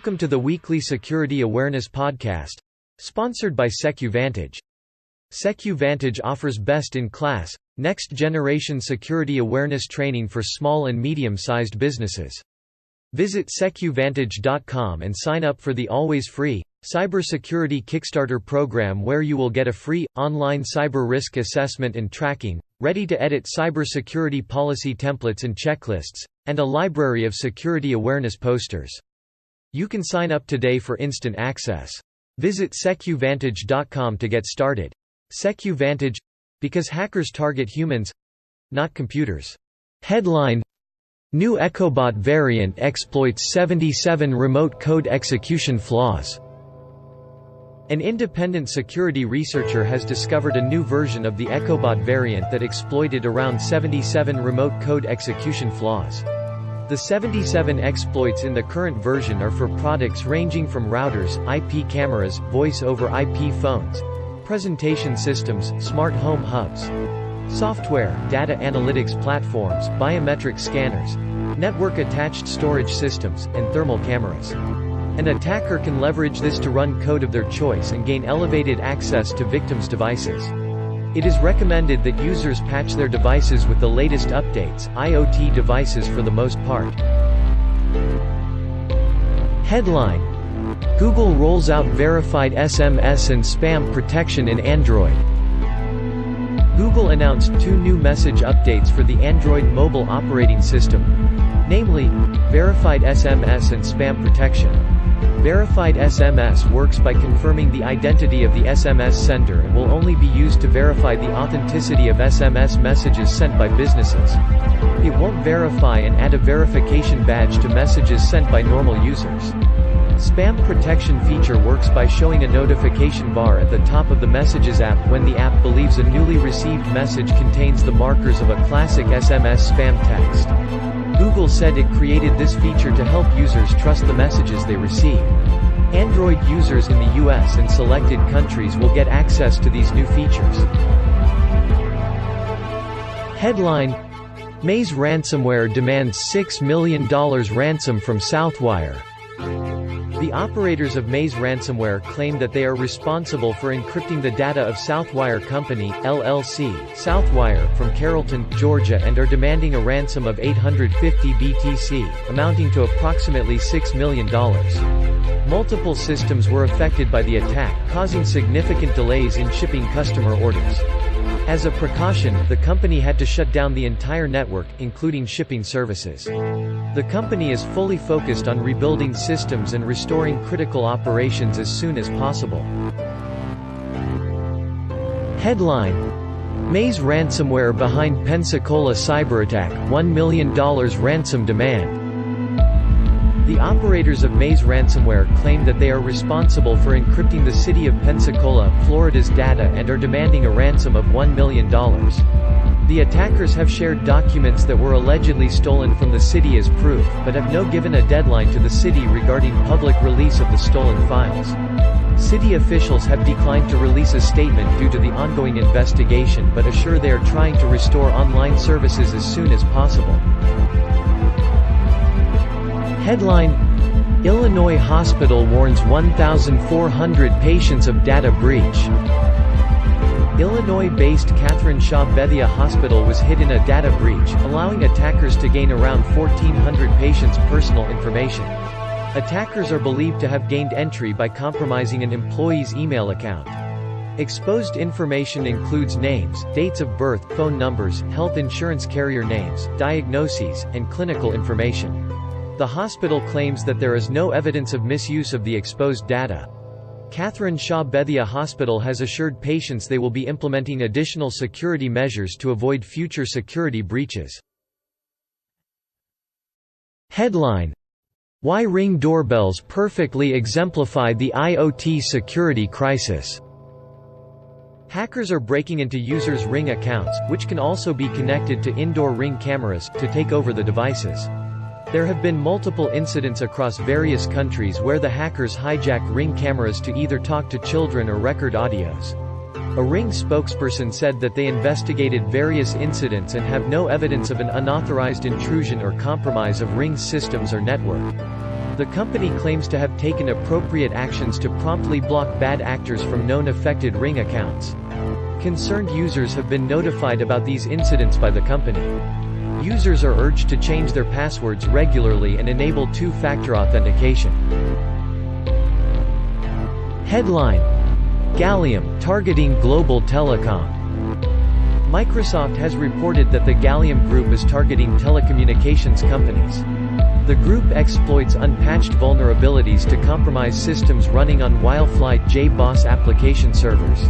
Welcome to the weekly Security Awareness Podcast, sponsored by SecuVantage. SecuVantage offers best-in-class, next-generation security awareness training for small and medium-sized businesses. Visit SecuVantage.com and sign up for the always-free Cybersecurity Kickstarter program, where you will get a free, online cyber risk assessment and tracking, ready-to-edit cybersecurity policy templates and checklists, and a library of security awareness posters. You can sign up today for instant access. Visit SecuVantage.com to get started. SecuVantage – because hackers target humans, not computers. Headline: New EchoBot variant exploits 77 remote code execution flaws. An independent security researcher has discovered a new version of the EchoBot variant that exploited around 77 remote code execution flaws. The 77 exploits in the current version are for products ranging from routers, IP cameras, voice-over IP phones, presentation systems, smart home hubs, software, data analytics platforms, biometric scanners, network-attached storage systems, and thermal cameras. An attacker can leverage this to run code of their choice and gain elevated access to victims' devices. It is recommended that users patch their devices with the latest updates, IoT devices for the most part. Headline: Google rolls out verified SMS and spam protection in Android. Google announced two new message updates for the Android mobile operating system, namely, verified SMS and spam protection. Verified SMS works by confirming the identity of the SMS sender and will only be used to verify the authenticity of SMS messages sent by businesses. It won't verify and add a verification badge to messages sent by normal users. Spam protection feature works by showing a notification bar at the top of the Messages app when the app believes a newly received message contains the markers of a classic SMS spam text. Google said it created this feature to help users trust the messages they receive. Android users in the US and selected countries will get access to these new features. Headline: Maze ransomware demands $6 million ransom from Southwire. The operators of Maze ransomware claim that they are responsible for encrypting the data of Southwire Company, LLC, Southwire, from Carrollton, Georgia, and are demanding a ransom of 850 BTC, amounting to approximately $6 million. Multiple systems were affected by the attack, causing significant delays in shipping customer orders. As a precaution, the company had to shut down the entire network, including shipping services. The company is fully focused on rebuilding systems and restoring critical operations as soon as possible. Headline: Maze ransomware behind Pensacola cyberattack, $1 million ransom demand. The operators of Maze ransomware claim that they are responsible for encrypting the city of Pensacola, Florida's data and are demanding a ransom of $1 million. The attackers have shared documents that were allegedly stolen from the city as proof, but have not given a deadline to the city regarding public release of the stolen files. City officials have declined to release a statement due to the ongoing investigation, but assure they are trying to restore online services as soon as possible. Headline: Illinois hospital warns 1,400 patients of data breach. Illinois-based Catherine Shaw Bethia Hospital was hit in a data breach, allowing attackers to gain around 1,400 patients' personal information. Attackers are believed to have gained entry by compromising an employee's email account. Exposed information includes names, dates of birth, phone numbers, health insurance carrier names, diagnoses, and clinical information. The hospital claims that there is no evidence of misuse of the exposed data. Catherine Shaw Bethia Hospital has assured patients they will be implementing additional security measures to avoid future security breaches. Headline: Why Ring doorbells perfectly exemplify the IoT security crisis. Hackers are breaking into users' Ring accounts, which can also be connected to indoor Ring cameras, to take over the devices. There have been multiple incidents across various countries where the hackers hijack Ring cameras to either talk to children or record audios. A Ring spokesperson said that they investigated various incidents and have no evidence of an unauthorized intrusion or compromise of Ring's systems or network. The company claims to have taken appropriate actions to promptly block bad actors from known affected Ring accounts. Concerned users have been notified about these incidents by the company. Users are urged to change their passwords regularly and enable two-factor authentication. Headline: Gallium, targeting global telecom. Microsoft has reported that the Gallium Group is targeting telecommunications companies. The group exploits unpatched vulnerabilities to compromise systems running on Wildfly JBoss application servers.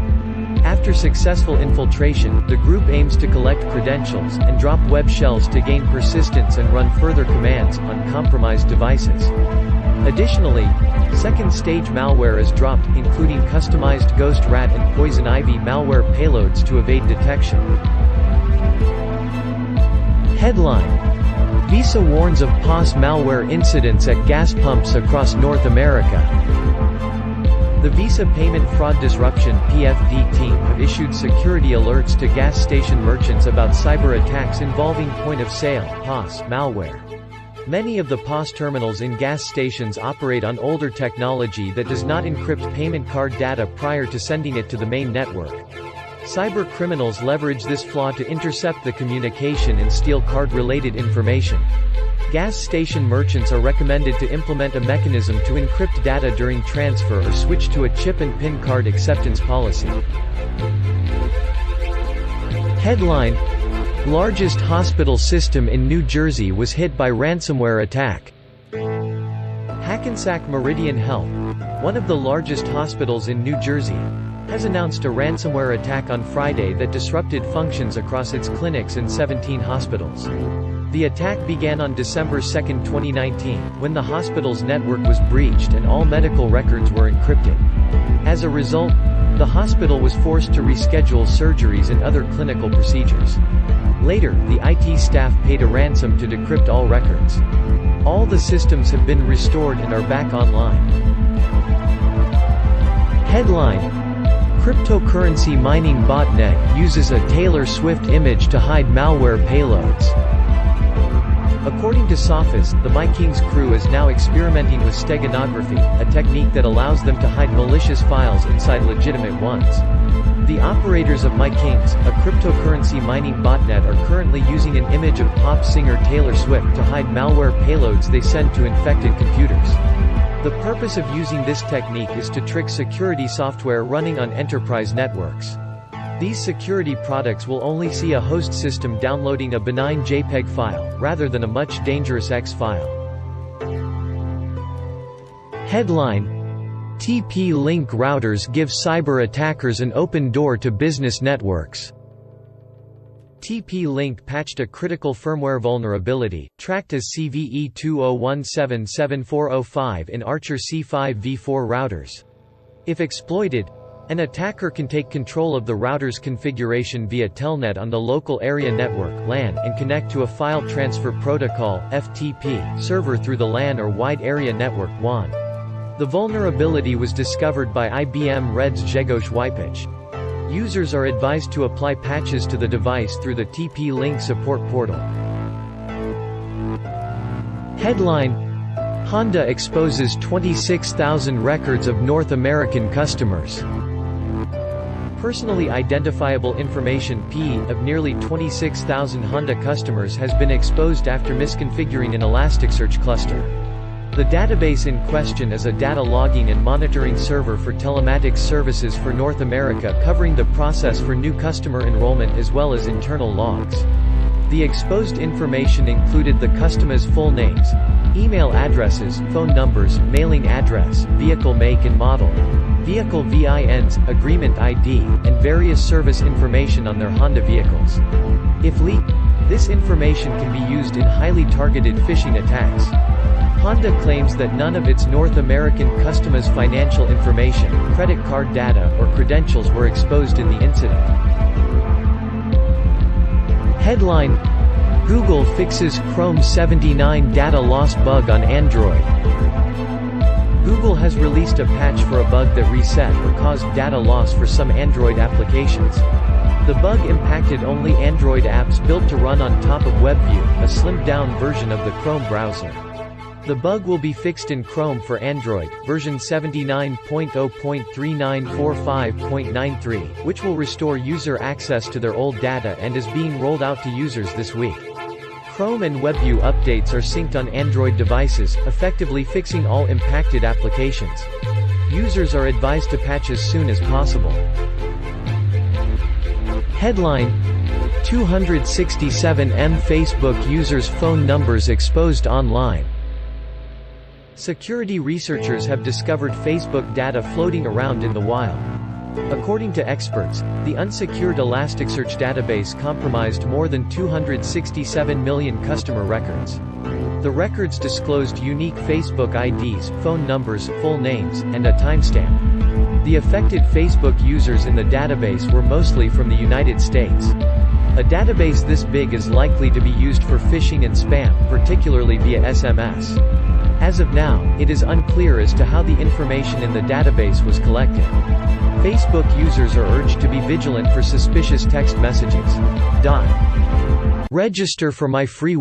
After successful infiltration, the group aims to collect credentials, and drop web shells to gain persistence and run further commands on compromised devices. Additionally, second-stage malware is dropped, including customized Ghost Rat and Poison Ivy malware payloads to evade detection. Headline: Visa warns of POS malware incidents at gas pumps across North America. The Visa Payment Fraud Disruption (PFD) team have issued security alerts to gas station merchants about cyber attacks involving point-of-sale (POS) malware. Many of the POS terminals in gas stations operate on older technology that does not encrypt payment card data prior to sending it to the main network. Cyber criminals leverage this flaw to intercept the communication and steal card-related information. Gas station merchants are recommended to implement a mechanism to encrypt data during transfer or switch to a chip and PIN card acceptance policy. Headline: Largest hospital system in New Jersey was hit by ransomware attack. Hackensack Meridian Health, one of the largest hospitals in New Jersey, has announced a ransomware attack on Friday that disrupted functions across its clinics and 17 hospitals. The attack began on December 2, 2019, when the hospital's network was breached and all medical records were encrypted. As a result, the hospital was forced to reschedule surgeries and other clinical procedures. Later, the IT staff paid a ransom to decrypt all records. All the systems have been restored and are back online. Headline: Cryptocurrency mining botnet uses a Taylor Swift image to hide malware payloads. According to Sophos, the MyKings crew is now experimenting with steganography, a technique that allows them to hide malicious files inside legitimate ones. The operators of MyKings, a cryptocurrency mining botnet, are currently using an image of pop singer Taylor Swift to hide malware payloads they send to infected computers. The purpose of using this technique is to trick security software running on enterprise networks. These security products will only see a host system downloading a benign JPEG file, rather than a much dangerous X file. Headline: TP-Link routers give cyber attackers an open door to business networks. TP-Link patched a critical firmware vulnerability, tracked as CVE20177405 in Archer C5v4 routers. If exploited, an attacker can take control of the router's configuration via Telnet on the local area network (LAN) and connect to a file transfer protocol (FTP) server through the LAN or wide area network (WAN). The vulnerability was discovered by IBM Red's Grzegorz Wypich. Users are advised to apply patches to the device through the TP-Link support portal. Headline: Honda exposes 26,000 records of North American customers. Personally identifiable information (PII) of nearly 26,000 Honda customers has been exposed after misconfiguring an Elasticsearch cluster. The database in question is a data logging and monitoring server for telematics services for North America, covering the process for new customer enrollment as well as internal logs. The exposed information included the customer's full names, email addresses, phone numbers, mailing address, vehicle make and model, vehicle VINs, agreement ID, and various service information on their Honda vehicles. If leaked, this information can be used in highly targeted phishing attacks. Honda claims that none of its North American customers' financial information, credit card data, or credentials were exposed in the incident. Headline: Google fixes Chrome 79 data loss bug on Android. Google has released a patch for a bug that reset or caused data loss for some Android applications. The bug impacted only Android apps built to run on top of WebView, a slimmed-down version of the Chrome browser. The bug will be fixed in Chrome for Android, version 79.0.3945.93, which will restore user access to their old data and is being rolled out to users this week. Chrome and WebView updates are synced on Android devices, effectively fixing all impacted applications. Users are advised to patch as soon as possible. Headline: 267M Facebook users' phone numbers exposed online. Security researchers have discovered Facebook data floating around in the wild. According to experts, the unsecured Elasticsearch database compromised more than 267 million customer records. The records disclosed unique Facebook IDs, phone numbers, full names, and a timestamp. The affected Facebook users in the database were mostly from the United States. A database this big is likely to be used for phishing and spam, particularly via SMS. As of now, it is unclear as to how the information in the database was collected. Facebook users are urged to be vigilant for suspicious text messages. Register for my free